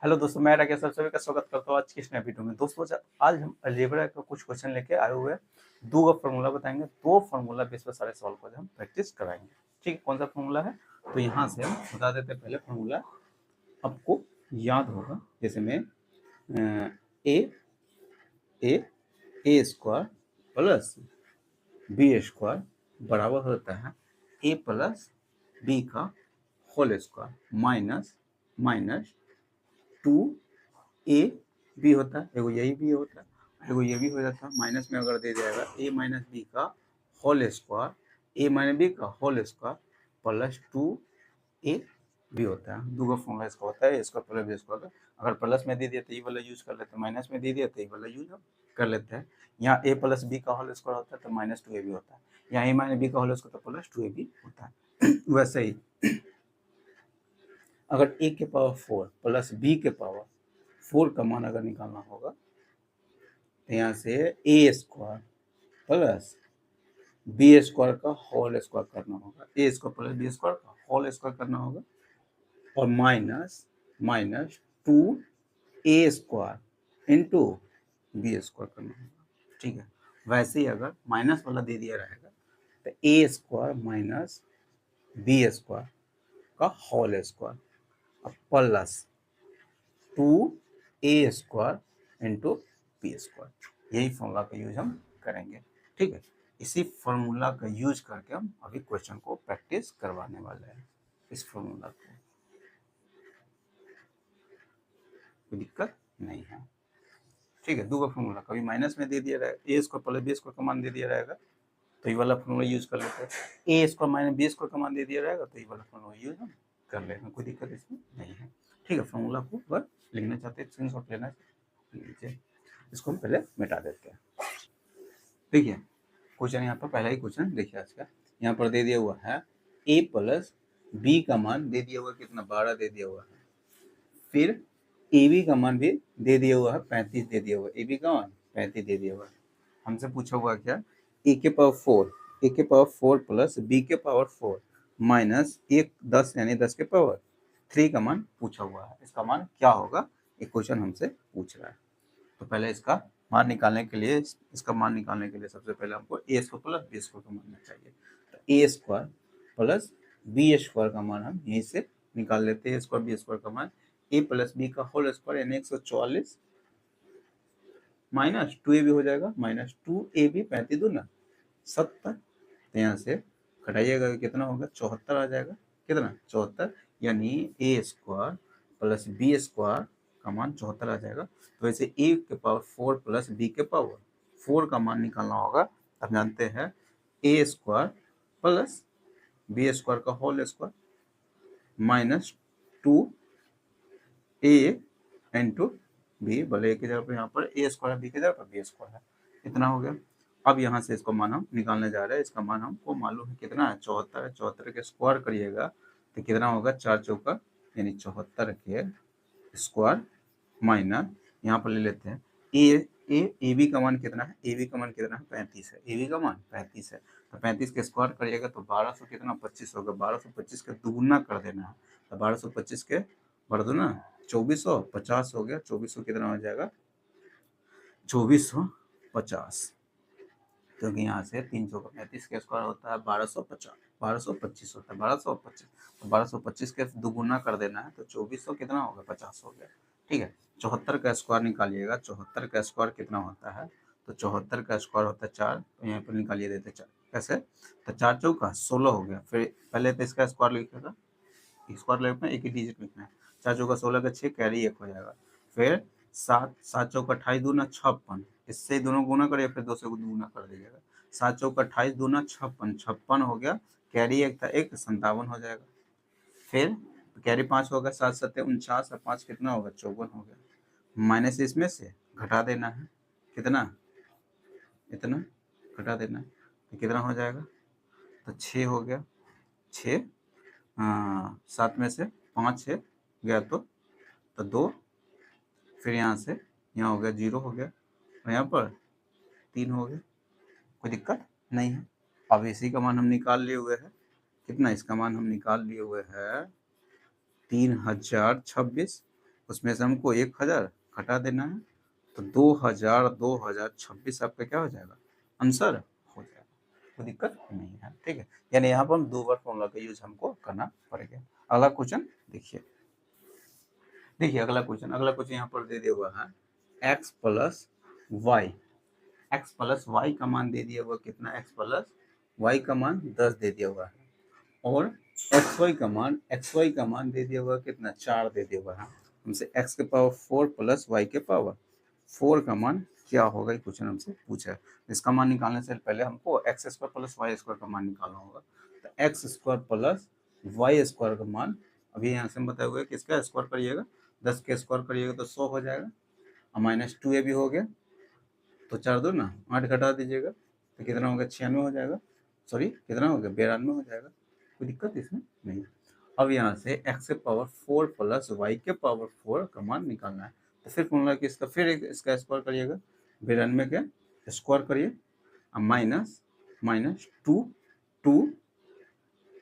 Hello दोस्तों, मैं Rakesh sir सभी का स्वागत करता हूँ आज की इस नए वीडियो में। दोस्तों आज हम अलजेब्रा का कुछ क्वेश्चन लेके आए हुए हैं। दो का फार्मूला बताएंगे, दो फार्मूला बेस पर सारे सवाल को हम प्रैक्टिस कराएंगे। ठीक है, कौन सा फार्मूला है तो यहाँ से हम बता देते हैं। पहले फार्मूला आपको याद होगा, जैसे में a a a square plus b square बराबर होता है ए प्लस बी का whole square minus minus two a b होता है, एगो यही भी होता है, एगो ये भी हो जाता है। माइनस में अगर दे जाएगा ए माइनस बी का होल स्क्वायर, ए माइनस बी का होल स्क्वायर प्लस टू ए भी होता है। दूगो फॉर्मूला इसका होता है, इसका प्लस बी स्क्वायर का। अगर प्लस में दे दिया तो ये वाला यूज कर लेते हैं, माइनस में दे दिया तो ये वाला यूज कर लेते हैं। यहाँ ए प्लस बी का होल स्क्वायर होता है तो माइनस टू ए भी होता है, यहाँ ए माइनस बी का होल स्क्वायर तो प्लस टू ए भी होता है। वैसे ही अगर ए के पावर 4 प्लस बी के पावर 4 का मान अगर निकालना होगा तो यहाँ से ए स्क्वायर प्लस बी स्क्वायर का होल स्क्वायर करना होगा, ए स्क्वायर प्लस बी स्क्वायर का होल स्क्वायर करना होगा, और माइनस माइनस टू ए स्क्वायर इंटू बी स्क्वायर करना होगा। ठीक है, वैसे ही अगर माइनस वाला दे दिया रहेगा तो a square minus B square का होल स्क्वायर प्लस टू ए स्क्वायर इंटू बी स्क्वायर। यही फॉर्मूला का यूज हम करेंगे। ठीक है, इसी फॉर्मूला का यूज करके हम अभी क्वेश्चन को प्रैक्टिस करवाने वाले हैं। इस फॉर्मूला को कोई दिक्कत नहीं है। ठीक है, दो का फॉर्मूला कभी माइनस में दे दिया रहेगा, ए स्क्वायर प्लस बी स्क्वायर का मान दे दिया रहेगा तो ये वाला फॉर्मूला यूज कर लेते हैं। ए स्क्वायर माइनस बी स्क्वायर का मान दे दिया रहेगा तो ये वाला फॉर्मूला यूज हम कर लेंगे, कोई दिक्कत इसमें नहीं है। ठीक है, फॉर्मूला को अगर लिखना चाहते हैं स्क्रीनशॉट लेना लीजिए, इसको हम पहले मिटा देते हैं। देखिए क्वेश्चन यहाँ पर पहला ही क्वेश्चन देखिए आज का, यहाँ पर दे दिया हुआ है ए प्लस बी का मान दे दिया हुआ कितना 12 दे दिया हुआ है, फिर ए बी का मान भी दे दिया हुआ है 35 दे दिया हुआ है, ए बी का मान 35 दे दिया हुआ है। हमसे पूछा हुआ क्या, ए के पावर 4 प्लस बी के पावर 4 माइनस एक 10 यानी 10 के पावर 3 का मान पूछा हुआ है। इसका मान क्या होगा, एक क्वेश्चन हमसे पूछ रहा है। तो पहले इसका मान निकालने के लिए सबसे पहले हमको a square plus b square का मानना चाहिए। तो a square plus b square का मान हम यहीं से निकाल लेते हैं। स्क्वायर बी स्क्वायर का मान ए प्लस बी का होल स्क्वायर यानी 144 माइनस टू ए बी हो जाएगा, माइनस टू ए बी 35 दूना 70। तो यहाँ से घटाइएगा कितना होगा 74 आ जाएगा, कितना 74, यानी ए स्क्वायर प्लस बी स्क्वायर का मान 74 आ जाएगा। तो ऐसे ए के पावर 4 प्लस बी के पावर 4 का मान निकालना होगा। आप जानते हैं ए स्क्वायर प्लस बी स्क्वायर का होल स्क्वायर माइनस टू ए इंटू बी, भले ए की जगह पर यहाँ पर ए स्क्वायर, बी की जगह पर बी स्क्वायर है, इतना हो गया। अब यहाँ से इसको मान हम निकालने जा रहे हैं। इसका मान हमको मालूम है कितना है 74 है। 74 के स्क्वायर करिएगा तो कितना होगा 4 चौका यानी 74 के स्क्वायर माइनस यहाँ पर ले लेते हैं ए बी का मान कितना है, ए बी का मान कितना है 35 है, ए बी का मान 35 है। तो 35 के स्क्वायर करिएगा तो 1200 कितना 25 होगा, 1225 के दुगुना कर देना है। तो 1225 के बढ़ दो ना 2400, 50 हो गया, 2400 कितना हो जाएगा 2450, क्योंकि यहाँ से 335 के स्क्वायर होता है 1250, 1225 होता है 1225, तो 1225 के दुगुना कर देना है तो 2400 कितना होगा 50 हो गया। ठीक है, 74 का स्क्वायर निकालिएगा, 74 का स्क्वायर कितना होता है, तो 74 का स्क्वायर होता है 4, तो यहाँ पर निकालिए देते 4 कैसे, तो 4 चौका 16 हो गया। फिर पहले तो इसका स्क्वायर लिखेगा, स्क्वायर लिखना एक ही डिजिट लिखना है, 4 चौका 16 का 6 कैरी 1 हो जाएगा। फिर 7 चौका 28 दूना 56, इससे दोनों गुना करिए फिर 2 से गुना कर दीजिएगा। 7 चौका 28 दूना 56, 56 हो गया, कैरी 1 था 1, 57 हो जाएगा। फिर कैरी 5 होगा, 7 7 49 और 5 कितना होगा 54 हो गया। माइनस इसमें से घटा देना है, कितना इतना घटा देना है तो कितना हो जाएगा, तो 6 हो गया, 6 7 में से 5 है गया तो 2, फिर यहाँ से यहाँ हो गया 0 हो गया, और यहाँ पर 3 हो गया, कोई दिक्कत नहीं है। अब इसी का मान हम निकाल लिए हुए हैं, कितना इसका मान हम निकाल लिए हुए हैं 3026, उसमें से हमको 1000 घटा देना है, तो 2026 आपका क्या हो जाएगा, आंसर हो जाएगा, कोई दिक्कत नहीं है। ठीक है, यानी यहाँ पर हम 2 बार फॉर्मूला का यूज हमको करना पड़ेगा। अगला क्वेश्चन देखिए, अगला क्वेश्चन यहाँ पर दे दिया हुआ है x प्लस वाई का मान दे दिया हुआ कितना, x प्लस वाई का मान 10 दे दिया हुआ है, और xy का मान दे दिया हुआ कितना, 4 दे दिया हुआ है। हमसे x के पावर 4 प्लस y के पावर 4 का मान क्या होगा, क्वेश्चन हमसे पूछा है। इसका मान निकालने से पहले हमको x square plus y square का मान निकालना होगा। तो x square plus y square का मान अभी यहाँ से बताया हुआ है कि इसका स्क्वायर करिएगा, 10 के स्क्वायर करिएगा तो 100 हो जाएगा, और माइनस 2 भी हो गया, तो 4 2 ना 8 घटा दीजिएगा तो कितना होगा, 96 हो जाएगा, सॉरी कितना हो गया, 92 हो जाएगा, कोई दिक्कत इसमें नहीं। अब यहाँ से x के पावर 4 प्लस वाई के पावर 4 का मान निकालना है। तो फिर फॉर्मूला कि इसका फिर इसका स्क्वायर करिएगा, 92 के स्क्वायर करिए, माइनस 2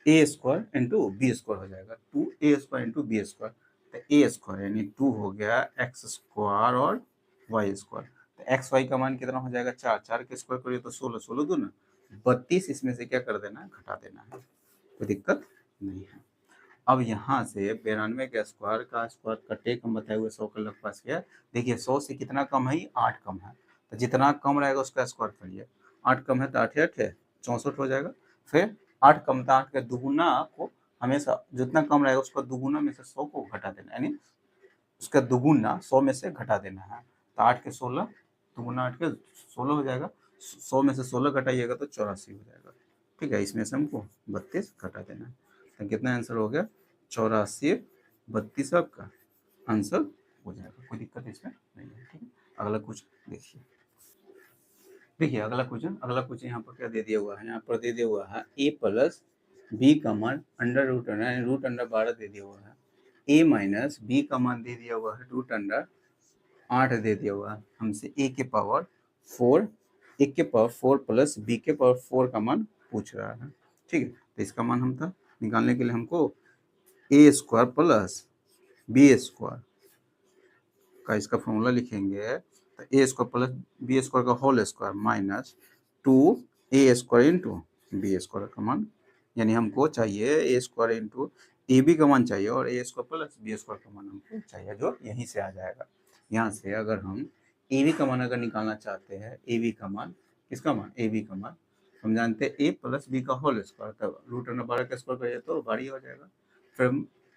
ए स्क्वायर इंटू बी स्क्वायर हो जाएगा, 2a square into b square, तो ए स्क्वायर यानी 2 हो गया एक्स स्क्वायर और वाई स्क्वायर। तो एक्स वाई का मान कितना हो जाएगा, 4 के स्क्वायर करिए तो 16 16 2 ना 32, इसमें से क्या कर देना है, घटा देना है, कोई दिक्कत नहीं है। अब यहाँ से 92 के स्क्वायर का स्क्वायर कटे हम बताए हुए 100 का लग पास गया। देखिए 100 से कितना कम है, 8 कम है, तो जितना कम रहेगा उसका स्क्वायर करिए, 8 कम है तो 8 8 है 64 हो जाएगा। फिर 8 कम था, 8 के दुगुना को हमेशा जितना कम रहेगा उसका दुगुना में से 100 को घटा देना, यानी उसका दुगुना 100 में से घटा देना है। तो 8 के 16 दुगुना 8 के 16 हो जाएगा, 100 में से 16 घटाइएगा तो 84 हो जाएगा। ठीक है, इसमें से हमको 32 घटा देना है, तो कितना आंसर हो गया, 84 32 आपका आंसर हो जाएगा, कोई दिक्कत इसमें नहीं है। ठीक है, अगला क्वेश्चन देखिए अगला क्वेश्चन यहाँ पर क्या दे दिया हुआ है, यहाँ पर दे दिया हुआ है a प्लस बी का मान अंडर रूट अंडर 12 दे दिया हुआ है, a माइनस बी का मान दे दिया हुआ है रूट अंडर 8 दे दिया हुआ है। हमसे a के पावर 4 प्लस बी के पावर 4 का मान पूछ रहा है। ठीक है, तो इसका मान हम था निकालने के लिए हमको a square plus b square का इसका फॉर्मूला लिखेंगे, तो a square plus b square का whole square minus 2a square into b square का मान, यानी हमको चाहिए a square into a b का मान चाहिए, और a square plus b square का मान हमको चाहिए, जो यहीं से आ जाएगा। यहाँ से अगर हम ए बी का मान अगर निकालना चाहते हैं, ए बी का मान, किसका मान, ए बी का मान हम जानते हैं ए प्लस बी का होल स्क्वायर, तब रूट अंडर 12 का स्क्वायर करिए तो 12 हो जाएगा, फिर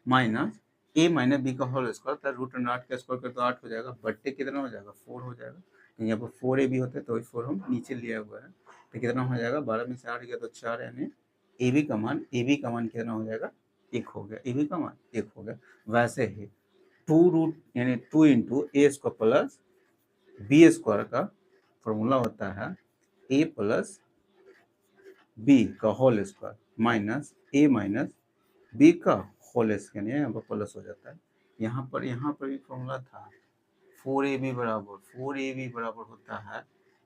माइनस ए माइनस बी का होल स्क्वायर, तो रूट अंडर 8 का स्क्वायर कर तो 8 हो जाएगा, बट्टे कितना हो जाएगा, 4 हो जाएगा, तो यहाँ पर 4a भी होता है तो 4 हम नीचे लिया हुआ है, तो कितना हो जाएगा, 12 में से 8 गया तो 4, यानी ए बी का मान कितना हो जाएगा, 1 हो गया, ए बी का मान 1 हो गया। वैसे ही 2 रूट यानी 2 इंटू ए स्क्वायर प्लस बी स्क्वायर का फॉर्मूला होता है ए प्लस बी का होल स्क्वायर माइनस ए माइनस बी का होल स्क्वायर, यहाँ पर प्लस हो जाता है, यहाँ पर भी फॉर्मूला था 4ab बराबर होता है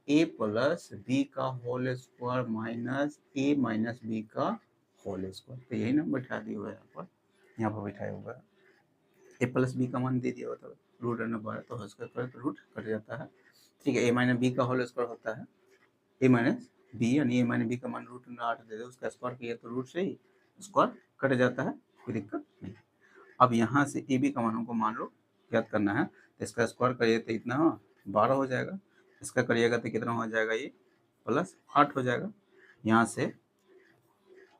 a प्लस बी का होल स्क्वायर माइनस ए माइनस बी का होल स्क्वायर, तो यही ना बैठा दिया हुआ है, यहाँ पर बैठाया हुआ है। a प्लस बी का मान दे दिया होता है रूट अंडर 12, तो स्क्वायर तो रूट कट जाता है। ठीक है, a माइनस बी का होल स्क्वायर होता है a माइनस बी, यानी a माइनस बी का मान रूट अंडर 8 दे दे, उसका स्क्वायर किया तो रूट से ही स्क्वायर कट जाता है, कोई दिक्कत नहीं। अब यहाँ से ए बी का मान हमको मान लो याद करना है, तो इसका स्क्वायर करिए तो इतना 12 हो जाएगा, इसका करिएगा तो कितना हो जाएगा, ये प्लस 8 हो जाएगा। यहाँ से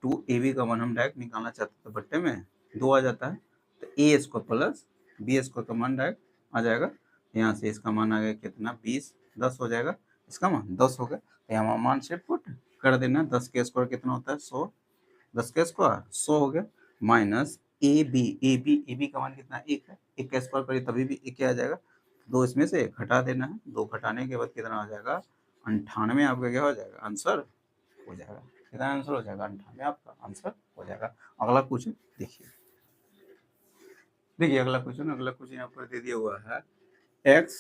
2ab का मान हम डायरेक्ट निकालना चाहते हैं तो बट्टे में 2 आ जाता है, तो a square plus b square का मान डायरेक्ट आ जाएगा। यहाँ से इसका मान आ गया कितना, 20 10 हो जाएगा, इसका मान 10 हो गया, तो यहाँ मान से पुट कर देना, 10 के स्क्वायर कितना होता है 100, 10 का स्क्वायर 100 हो गया, माइनस ए बी का मान कितना, 1 है, 1 का स्क्वायर करिए तभी भी 1 आ जाएगा, 2 इसमें से घटा देना है, 2 घटाने के बाद कितना हो जाएगा 98 आपका क्या हो जाएगा, आंसर हो जाएगा, कितना आंसर हो जाएगा 98 आपका आंसर हो जाएगा। अगला क्वेश्चन देखिए अगला क्वेश्चन यहाँ पर दे दिया हुआ है x,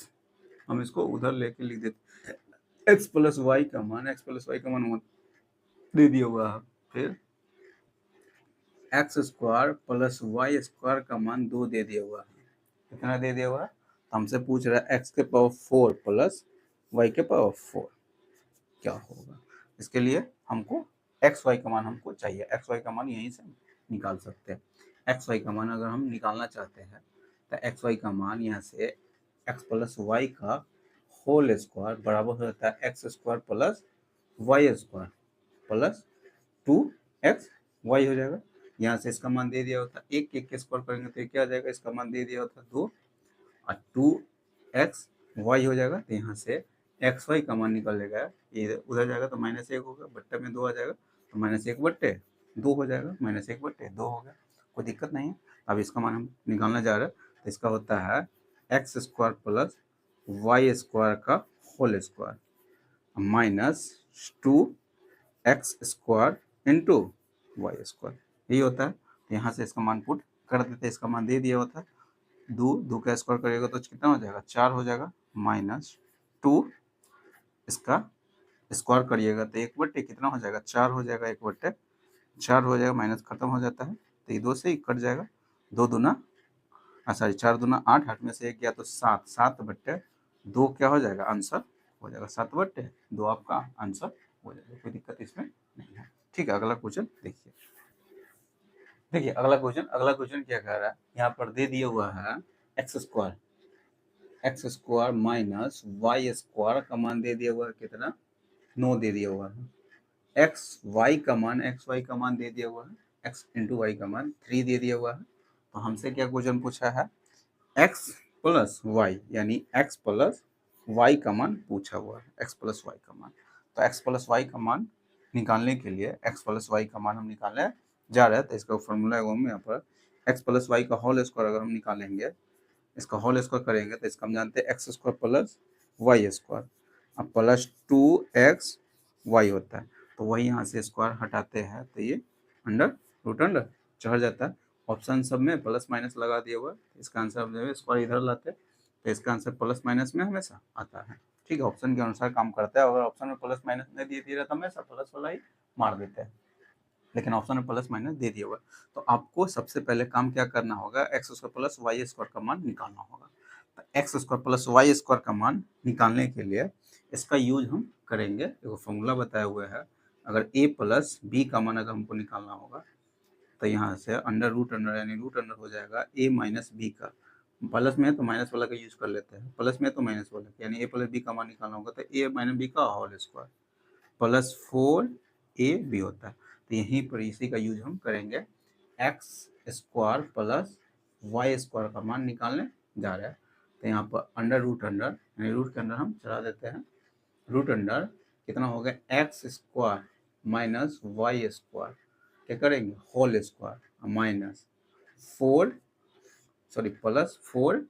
हम इसको उधर लेके लिख देते हैं, x प्लस वाई का मान दे दिया हुआ है, फिर x square plus y square का मान 2 दे दिया हुआ है, कितना दे दिया हुआ है, तो हमसे पूछ रहा है x के पावर 4 प्लस y के पावर 4 क्या होगा। इसके लिए हमको एक्स वाई का मान हमको चाहिए, एक्स वाई का मान यहीं से निकाल सकते हैं। एक्स वाई का मान अगर हम निकालना चाहते हैं तो एक्स वाई का मान यहाँ से एक्स प्लस वाई का होल स्क्वायर बराबर हो जाता है x square plus y square plus 2x y हो जाएगा। यहाँ से इसका मान दे दिया होता है, एक के स्क्वायर करेंगे तो क्या आ जाएगा, इसका मान दे दिया होता है 2 और 2x हो जाएगा। तो यहाँ से एक्स वाई का मान निकलेगा, ये उधर जाएगा तो -1 होगा, बट्टे में 2 आ जाएगा तो -1/2 हो जाएगा, -1/2 हो गया, कोई दिक्कत नहीं है। अब इसका मान हम निकालने जा रहे हैं, तो इसका होता है x square plus y square का whole square minus 2x square into y square, यही होता है। तो यहाँ से इसका मान पुट कर देते हैं, इसका मान दे दिया होता है, 2 का स्क्वायर करिएगा तो कितना हो जाएगा, 4 हो जाएगा, -2 इसका स्क्वायर करिएगा तो 1/, कितना हो जाएगा, 4 हो जाएगा, 1/4 हो जाएगा, माइनस खत्म हो जाता है तो ये 2 से ही कट जाएगा, 2 दूना सॉरी 4 दूना 8, 8 में से 1 गया तो 7, 7/2 क्या हो जाएगा, आंसर हो जाएगा, 7/2 आपका आंसर हो जाएगा, कोई दिक्कत इसमें नहीं है। ठीक है, अगला क्वेश्चन देखिए। देखिए अगला क्वेश्चन क्या कह रहा है, यहाँ पर दे दिया हुआ है x square minus y square का मान दे दिया हुआ है कितना, 9 दे दिया हुआ है। एक्स वाई का मान दे दिया हुआ है, एक्स इंटू वाई का मान 3 दे दिया हुआ है। तो हमसे क्या क्वेश्चन पूछा है, एक्स प्लस वाई यानी एक्स प्लस वाई का मान पूछा हुआ है, एक्स प्लस वाई का मान। तो एक्स प्लस वाई का मान निकालने के लिए एक्स प्लस वाई का मान हम निकालने जा रहे हैं, तो इसका फॉर्मूला है हम यहाँ पर एक्स प्लस वाई का होल स्क्वायर अगर हम निकालेंगे, इसका होल स्क्वायर करेंगे तो इसका हम जानते हैं x square plus y square, अब प्लस 2x वाई होता है, तो वही यहाँ से स्क्वायर हटाते हैं तो ये अंडर रूट अंडर चढ़ जाता है। ऑप्शन सब में प्लस माइनस लगा दिया हुआ है, इसका आंसर हम जो है स्क्वायर इधर लाते हैं तो इसका आंसर प्लस माइनस में हमेशा आता है। ठीक है, ऑप्शन के अनुसार काम करता है, अगर ऑप्शन में प्लस माइनस नहीं दिए रहा तो हमेशा प्लस वाला ही मार देते हैं, लेकिन ऑप्शन में प्लस माइनस दे दिया हुआ है। तो आपको सबसे पहले काम क्या करना होगा, x square plus y square का मान निकालना होगा। तो x square plus y square का मान निकालने के लिए इसका यूज हम करेंगे, देखो फॉर्मूला बताया हुआ है, अगर a प्लस बी का मान अगर हमको निकालना होगा तो यहाँ से अंडर रूट अंडर यानी रूट अंडर हो जाएगा a माइनस बी का, प्लस में तो माइनस वाला का यूज कर लेते हैं, प्लस में तो माइनस वाला यानी a प्लस बी का मान निकालना होगा तो a माइनस बी का होल स्क्वायर प्लस 4ab होता है। तो यहीं पर इसी का यूज हम करेंगे, x square plus y square का मान निकालने जा रहे हैं। तो यहाँ पर अंडर यानी रूट के अंदर हम चला देते हैं, रूट अंडर कितना हो गया x square minus y square, क्या करेंगे whole square minus 4 plus 4a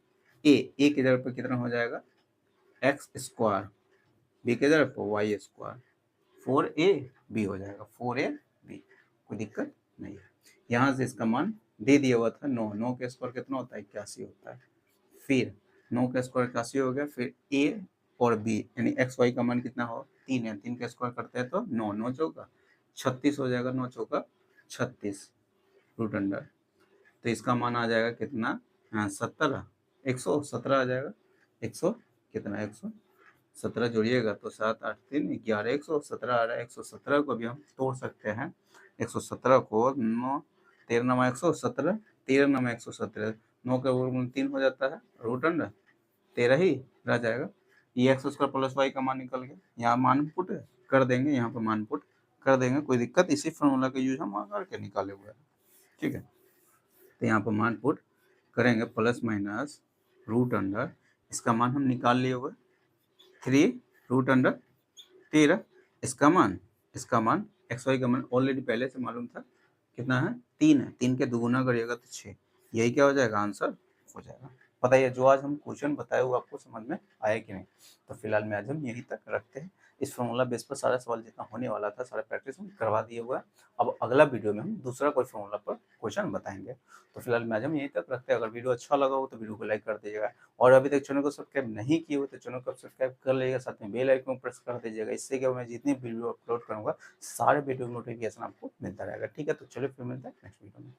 की जगह पर कितना हो जाएगा एक्स स्क्वायर, बी की जगह पर वाई स्क्वायर, 4ab हो जाएगा, 4ab, कोई दिक्कत नहीं है। यहाँ से इसका मान दे दिया हुआ था 9, 9 का स्क्वायर कितना होता है 81 होता है, फिर 9 का स्क्वायर 81 हो गया, फिर a और b यानी एक्स वाई का मान कितना हो 3 है, 3 का स्क्वायर करते हैं तो 9, 9 चौका 36 हो जाएगा, 9 चौका 36 रूट अंडर, तो इसका मान आ जाएगा कितना 17, 117 आ जाएगा, 100 कितना 117 जोड़िएगा तो 7 8 3 11 117 आ रहा है। 117 को भी हम तोड़ सकते हैं, 117 को 9 13 नमा 117 13 नमा 117, 9 का वर्गमूल 3 हो जाता है, रूट अंडर 13 ही रह जाएगा। ये एक्स स्क्वायर प्लस वाई का मान निकल गया, यहाँ मान पुट कर देंगे, यहाँ पर मान पुट कर देंगे, कोई दिक्कत, इसी फॉर्मूला का यूज हम करके निकाले हुए हैं। ठीक है, तो यहाँ पर मान पुट करेंगे प्लस माइनस रूट अंडर, इसका मान हम निकाल लिए हुए 3 रूट अंडर 13, इसका मान एक्स वाई का मान ऑलरेडी पहले से मालूम था कितना है 3 है, 3 के दुगुना करिएगा तो 6, यही क्या हो जाएगा आंसर हो जाएगा। बताइए जो आज हम क्वेश्चन बताए हुए आपको समझ में आया कि नहीं। तो फिलहाल में आज हम यहीं तक रखते हैं, इस फॉर्मूला बेस पर सारा सवाल जितना होने वाला था सारा प्रैक्टिस हम करवा दिए हुआ है। अब अगला वीडियो में हम दूसरा कोई फॉर्मूला पर क्वेश्चन बताएंगे। तो फिलहाल में आज हम यहीं तक रखते हैं, अगर वीडियो अच्छा लगा हो तो वीडियो को लाइक कर दीजिएगा, और अभी तक चैनल को सब्सक्राइब नहीं किए हो तो चैनल को सब्सक्राइब कर लीजिएगा, साथ में बेल आइकन प्रेस कर दीजिएगा, इससे क्या मैं जितनी वीडियो अपलोड करूँगा सारे वीडियो नोटिफिकेशन आपको मिलता रहेगा। ठीक है, तो चलिए फिर मिलते हैं नेक्स्ट वीडियो में।